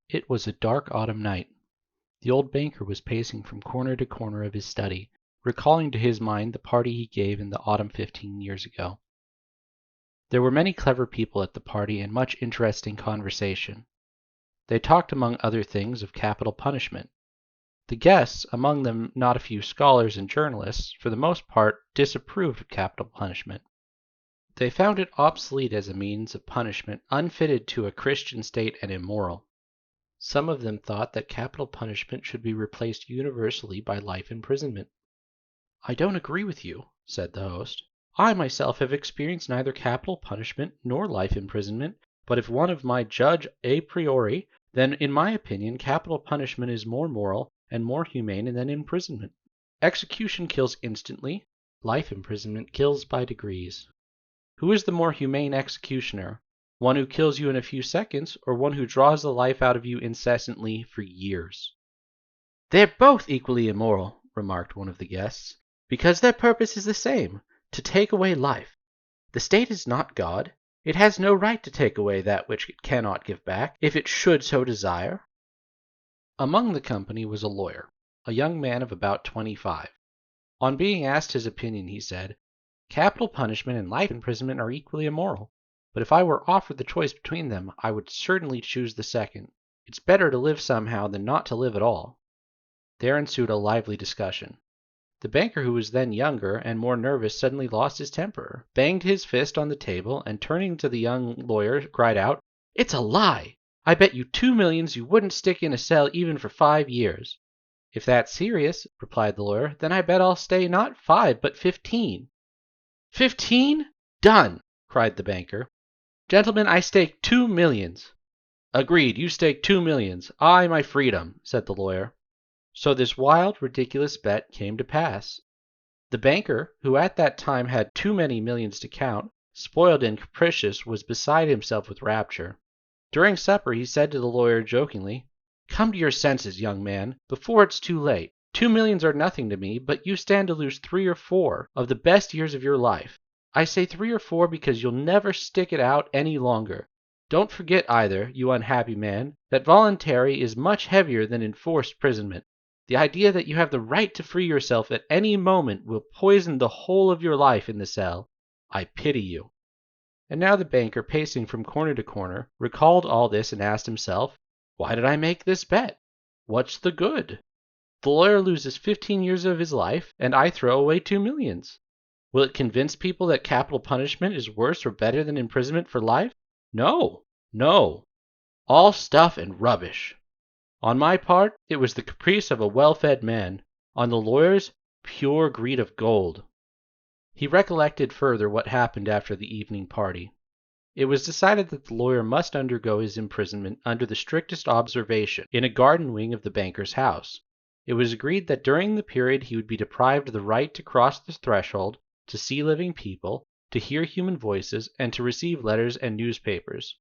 It was a dark autumn night. The old banker was pacing from corner to corner of his study, recalling to his mind the party he gave in the autumn 15 years ago. There were many clever people at the party and much interesting conversation. They talked among other things of capital punishment. The guests, among them not a few scholars and journalists, for the most part disapproved of capital punishment. They found it obsolete as a means of punishment, unfitted to a Christian state and immoral. Some of them thought that capital punishment should be replaced universally by life imprisonment. "I don't agree with you," said the host. "I myself have experienced neither capital punishment nor life imprisonment, but if one of my judge a priori, then in my opinion capital punishment is more moral and more humane than imprisonment. Execution kills instantly, life imprisonment kills by degrees. Who is the more humane executioner? One who kills you in a few seconds, or one who draws the life out of you incessantly for years?" "They're both equally immoral," remarked one of the guests, "because their purpose is the same, to take away life. The state is not God. It has no right to take away that which it cannot give back, if it should so desire." Among the company was a lawyer, a young man of about 25. On being asked his opinion, he said, "Capital punishment and life imprisonment are equally immoral, but if I were offered the choice between them, I would certainly choose the second. It's better to live somehow than not to live at all." There ensued a lively discussion. The banker, who was then younger and more nervous, suddenly lost his temper, banged his fist on the table, and turning to the young lawyer, cried out, "It's a lie! I bet you 2 millions you wouldn't stick in a cell even for 5 years." "If that's serious," replied the lawyer, "then I bet I'll stay not 5 but 15." "15? Done!" cried the banker. "Gentlemen, I stake 2 millions." "Agreed, you stake 2 millions. I my freedom," said the lawyer. So this wild, ridiculous bet came to pass. The banker, who at that time had too many millions to count, spoiled and capricious, was beside himself with rapture. During supper he said to the lawyer jokingly, "Come to your senses, young man, before it's too late. 2 millions are nothing to me, but you stand to lose 3 or 4 of the best years of your life. I say 3 or 4 because you'll never stick it out any longer. Don't forget either, you unhappy man, that voluntary is much heavier than enforced imprisonment. The idea that you have the right to free yourself at any moment will poison the whole of your life in the cell. I pity you." And now the banker, pacing from corner to corner, recalled all this and asked himself, "Why did I make this bet? What's the good? The lawyer loses 15 years of his life, and I throw away 2 millions. Will it convince people that capital punishment is worse or better than imprisonment for life? No, no. All stuff and rubbish. On my part, it was the caprice of a well-fed man. On the lawyer's, pure greed of gold." He recollected further what happened after the evening party. It was decided that the lawyer must undergo his imprisonment under the strictest observation in a garden wing of the banker's house. It was agreed that during the period he would be deprived of the right to cross the threshold, to see living people, to hear human voices, and to receive letters and newspapers.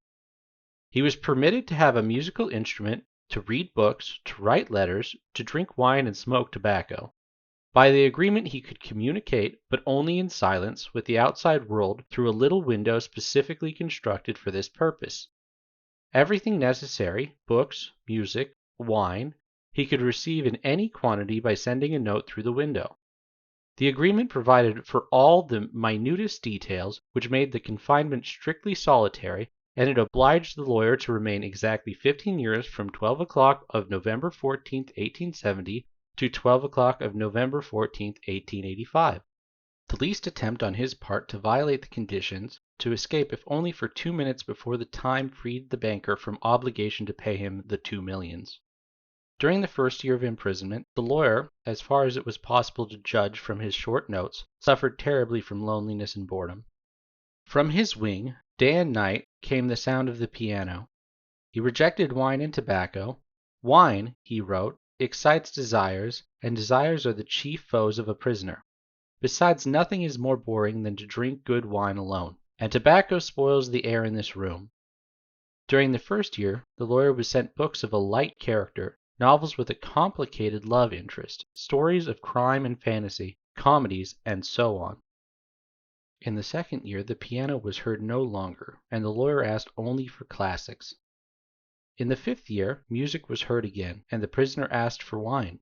He was permitted to have a musical instrument, to read books, to write letters, to drink wine and smoke tobacco. By the agreement he could communicate, but only in silence, with the outside world through a little window specifically constructed for this purpose. Everything necessary, books, music, wine, he could receive in any quantity by sending a note through the window. The agreement provided for all the minutest details, which made the confinement strictly solitary, and it obliged the lawyer to remain exactly 15 years from 12 o'clock of November 14th, 1870, to 12 o'clock of November 14th, 1885. The least attempt on his part to violate the conditions, to escape if only for 2 minutes before the time, freed the banker from obligation to pay him the 2 millions. During the first year of imprisonment, the lawyer, as far as it was possible to judge from his short notes, suffered terribly from loneliness and boredom. From his wing, day and night, came the sound of the piano. He rejected wine and tobacco. "Wine," he wrote, "excites desires, and desires are the chief foes of a prisoner. Besides, nothing is more boring than to drink good wine alone, and tobacco spoils the air in this room." During the first year, the lawyer was sent books of a light character, novels with a complicated love interest, stories of crime and fantasy, comedies, and so on. In the second year the piano was heard no longer, and the lawyer asked only for classics. In the 5th year, music was heard again, and the prisoner asked for wine.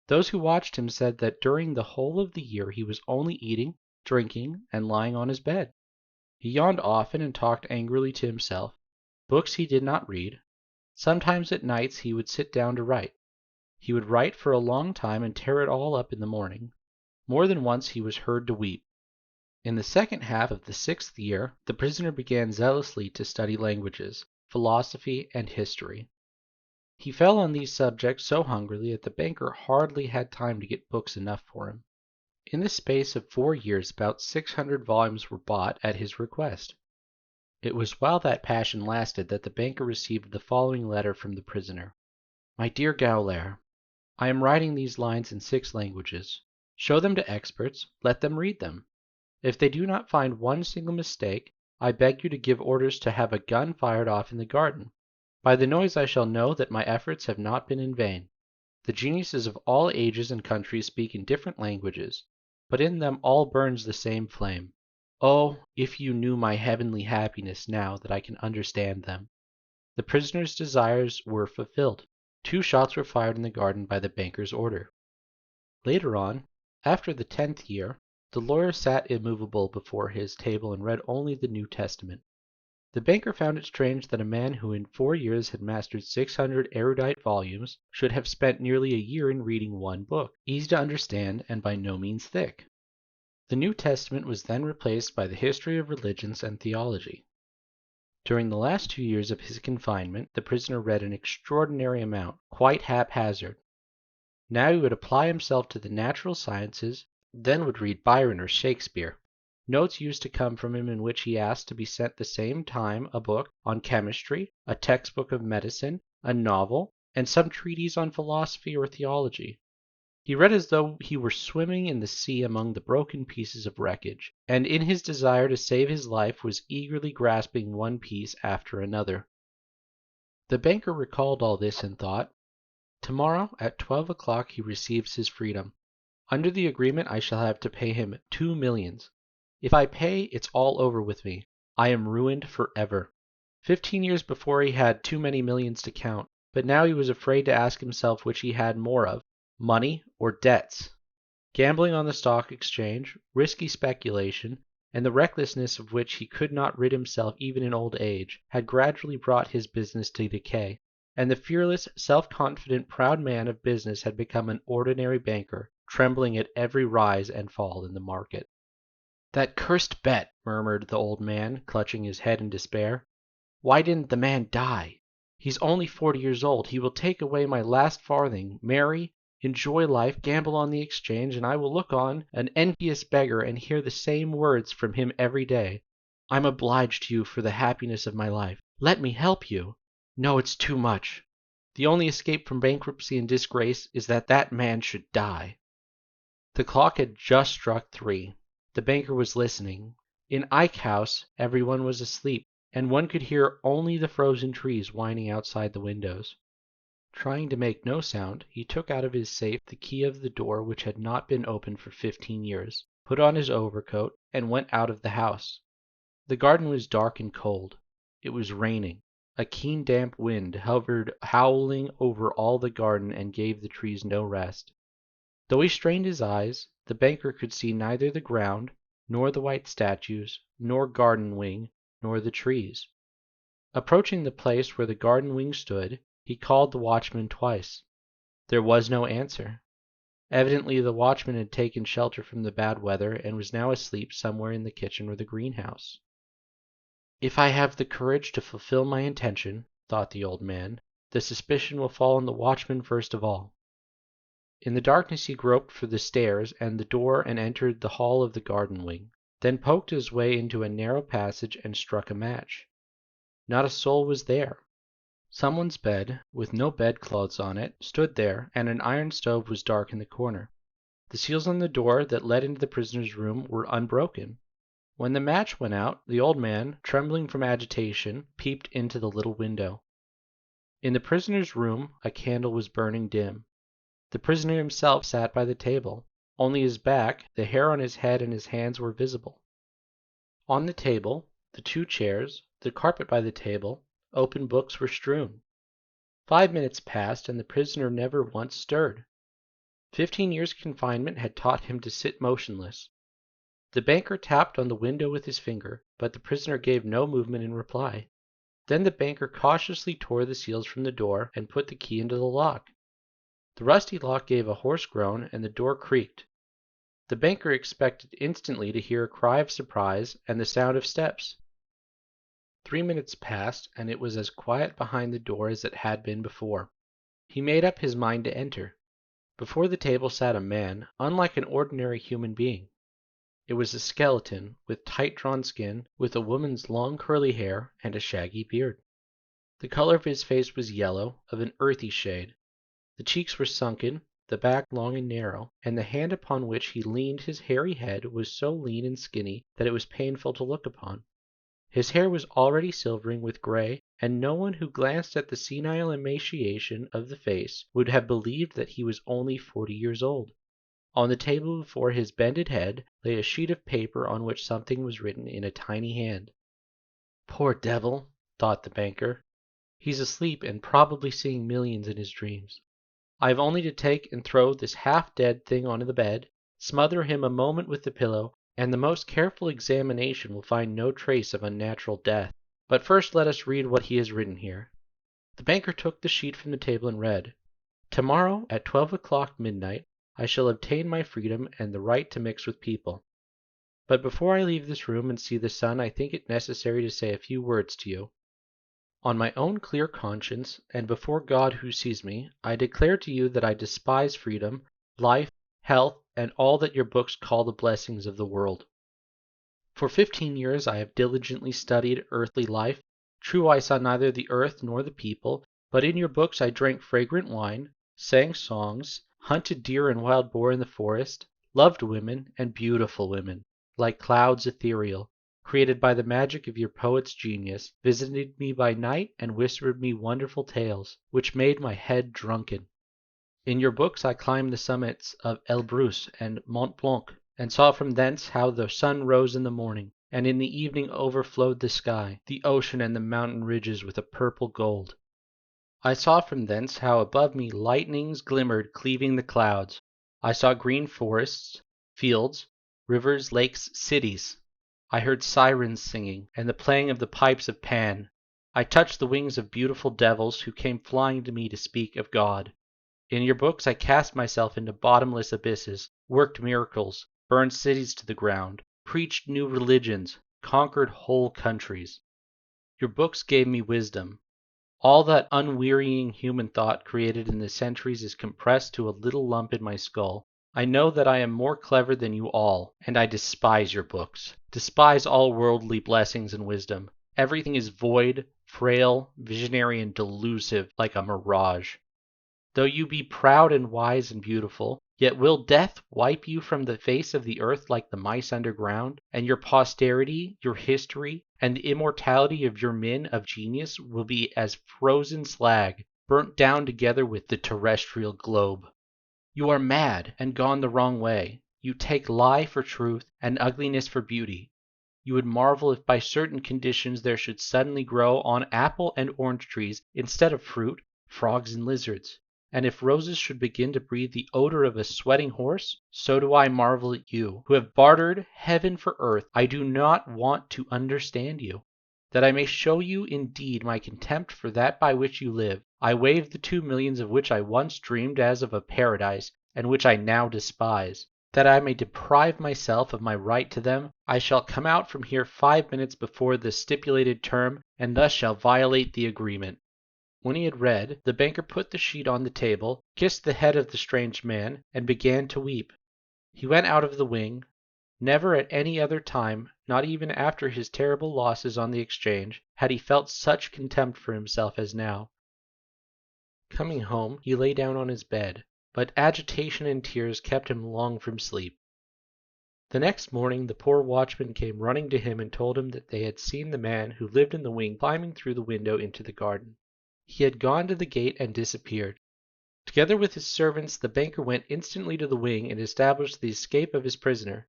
Those who watched him said that during the whole of the year he was only eating, drinking, and lying on his bed. He yawned often and talked angrily to himself. Books he did not read. Sometimes at nights he would sit down to write. He would write for a long time and tear it all up in the morning. More than once he was heard to weep. In the second half of the 6th year, the prisoner began zealously to study languages, philosophy, and history. He fell on these subjects so hungrily that the banker hardly had time to get books enough for him. In the space of 4 years about 600 volumes were bought at his request. It was while that passion lasted that the banker received the following letter from the prisoner. My dear Gaulaire, I am writing these lines in 6 languages. Show them to experts, let them read them. If they do not find one single mistake, I beg you to give orders to have a gun fired off in the garden. By the noise I shall know that my efforts have not been in vain. The geniuses of all ages and countries speak in different languages, but in them all burns the same flame. Oh, if you knew my heavenly happiness now that I can understand them. The prisoner's desires were fulfilled. 2 shots were fired in the garden by the banker's order. Later on, after the 10th year, the lawyer sat immovable before his table and read only the New Testament. The banker found it strange that a man who in 4 years had mastered 600 erudite volumes should have spent nearly a year in reading one book, easy to understand and by no means thick. The New Testament was then replaced by the history of religions and theology. During the last 2 years of his confinement, the prisoner read an extraordinary amount, quite haphazard. Now he would apply himself to the natural sciences, then would read Byron or Shakespeare. Notes used to come from him in which he asked to be sent the same time a book on chemistry, a textbook of medicine, a novel, and some treatise on philosophy or theology. He read as though he were swimming in the sea among the broken pieces of wreckage, and in his desire to save his life was eagerly grasping one piece after another. The banker recalled all this and thought, Tomorrow at 12 o'clock he receives his freedom. Under the agreement I shall have to pay him 2 millions. If I pay, it's all over with me. I am ruined forever. 15 years before he had too many millions to count, but now he was afraid to ask himself which he had more of, money or debts. Gambling on the stock exchange, risky speculation, and the recklessness of which he could not rid himself even in old age, had gradually brought his business to decay, and the fearless, self-confident, proud man of business had become an ordinary banker, trembling at every rise and fall in the market. That cursed bet, murmured the old man, clutching his head in despair. Why didn't the man die? He's only 40 years old. He will take away my last farthing, marry, enjoy life, gamble on the exchange, and I will look on, an envious beggar, and hear the same words from him every day. I'm obliged to you for the happiness of my life. Let me help you. No, it's too much. The only escape from bankruptcy and disgrace is that that man should die. The clock had just struck 3. The banker was listening. In Ike House everyone was asleep, and one could hear only the frozen trees whining outside the windows. Trying to make no sound, he took out of his safe the key of the door which had not been opened for 15 years, put on his overcoat, and went out of the house. The garden was dark and cold. It was raining. A keen damp wind hovered howling over all the garden and gave the trees no rest. Though he strained his eyes, the banker could see neither the ground, nor the white statues, nor garden wing, nor the trees. Approaching the place where the garden wing stood, he called the watchman twice. There was no answer. Evidently the watchman had taken shelter from the bad weather and was now asleep somewhere in the kitchen or the greenhouse. If I have the courage to fulfill my intention, thought the old man, the suspicion will fall on the watchman first of all. In the darkness he groped for the stairs and the door and entered the hall of the garden wing, then poked his way into a narrow passage and struck a match. Not a soul was there. Someone's bed, with no bedclothes on it, stood there, and an iron stove was dark in the corner. The seals on the door that led into the prisoner's room were unbroken. When the match went out, the old man, trembling from agitation, peeped into the little window. In the prisoner's room a candle was burning dim. The prisoner himself sat by the table. Only his back, the hair on his head and his hands were visible. On the table, the 2 chairs, the carpet by the table, open books were strewn. 5 minutes passed, and the prisoner never once stirred. 15 years' confinement had taught him to sit motionless. The banker tapped on the window with his finger, but the prisoner gave no movement in reply. Then the banker cautiously tore the seals from the door and put the key into the lock. The rusty lock gave a hoarse groan, and the door creaked. The banker expected instantly to hear a cry of surprise and the sound of steps. 3 minutes passed, and it was as quiet behind the door as it had been before. He made up his mind to enter. Before the table sat a man, unlike an ordinary human being. It was a skeleton, with tight-drawn skin, with a woman's long curly hair and a shaggy beard. The color of his face was yellow, of an earthy shade. The cheeks were sunken, the back long and narrow, and the hand upon which he leaned his hairy head was so lean and skinny that it was painful to look upon. His hair was already silvering with gray, and no one who glanced at the senile emaciation of the face would have believed that he was only 40 years old. On the table before his bended head lay a sheet of paper on which something was written in a tiny hand. "Poor devil," thought the banker. "He's asleep and probably seeing millions in his dreams. I have only to take and throw this half-dead thing onto the bed, smother him a moment with the pillow, and the most careful examination will find no trace of unnatural death. But first let us read what he has written here." The banker took the sheet from the table and read, "Tomorrow at 12 o'clock midnight I shall obtain my freedom and the right to mix with people. But before I leave this room and see the sun, I think it necessary to say a few words to you. On my own clear conscience, and before God who sees me, I declare to you that I despise freedom, life, health, and all that your books call the blessings of the world. For 15 years I have diligently studied earthly life. True, I saw neither the earth nor the people, but in your books I drank fragrant wine, sang songs, hunted deer and wild boar in the forest, loved women, and beautiful women, like clouds ethereal, created by the magic of your poet's genius, visited me by night and whispered me wonderful tales, which made my head drunken. In your books I climbed the summits of Elbrus and Mont Blanc, and saw from thence how the sun rose in the morning, and in the evening overflowed the sky, the ocean and the mountain ridges with a purple gold. I saw from thence how above me lightnings glimmered cleaving the clouds. I saw green forests, fields, rivers, lakes, cities. I heard sirens singing, and the playing of the pipes of Pan. I touched the wings of beautiful devils who came flying to me to speak of God. In your books I cast myself into bottomless abysses, worked miracles, burned cities to the ground, preached new religions, conquered whole countries. Your books gave me wisdom. All that unwearying human thought created in the centuries is compressed to a little lump in my skull. I know that I am more clever than you all, and I despise your books, despise all worldly blessings and wisdom. Everything is void, frail, visionary, and delusive, like a mirage. Though you be proud and wise and beautiful, yet will death wipe you from the face of the earth like the mice underground, and your posterity, your history, and the immortality of your men of genius will be as frozen slag, burnt down together with the terrestrial globe. You are mad and gone the wrong way. You take lie for truth and ugliness for beauty. You would marvel if by certain conditions there should suddenly grow on apple and orange trees, instead of fruit, frogs and lizards. And if roses should begin to breathe the odor of a sweating horse, so do I marvel at you, who have bartered heaven for earth. I do not want to understand you. That I may show you indeed my contempt for that by which you live, I waive the 2 millions of which I once dreamed as of a paradise, and which I now despise. That I may deprive myself of my right to them, I shall come out from here 5 minutes before the stipulated term, and thus shall violate the agreement." When he had read, the banker put the sheet on the table, kissed the head of the strange man, and began to weep. He went out of the wing. Never at any other time, not even after his terrible losses on the exchange, had he felt such contempt for himself as now. Coming home, he lay down on his bed, but agitation and tears kept him long from sleep. The next morning the poor watchman came running to him and told him that they had seen the man who lived in the wing climbing through the window into the garden. He had gone to the gate and disappeared. Together with his servants, the banker went instantly to the wing and established the escape of his prisoner.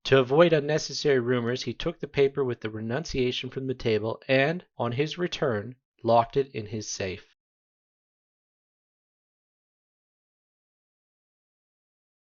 To avoid unnecessary rumors, he took the paper with the renunciation from the table and, on his return, locked it in his safe.